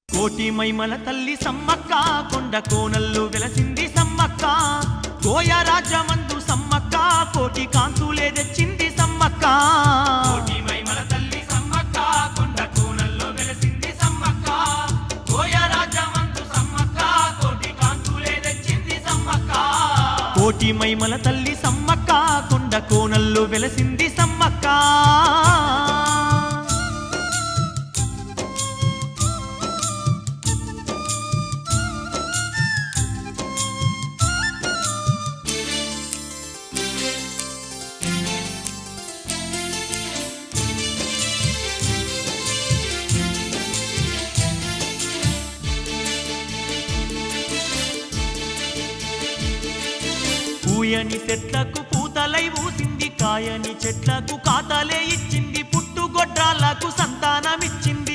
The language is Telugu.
కోటి మైమల తల్లి సమ్మక్క కొండ కోనల్లు వెలసింది సమ్మక్క కోయ రాజమందు సమ్మక్క కోటి కాంతులే తెచ్చింది సమ్మక్క కోటి మైమల తల్లి సమ్మక్క కొండ కోనల్లు వెలసింది సమ్మక్క కోయ రాజమందు సమ్మక్క కోటి కాంతులే తెచ్చింది సమ్మక్క కోటి మైమల తల్లి సమ్మక్క కొండ కోనల్లు వెలసింది సమ్మక్క పూయని చెట్లకు పూతలై ఊసింది కాయని చెట్లకు కాతలే ఇచ్చింది పుట్టుగొడ్రాలకు సంతానమిచ్చింది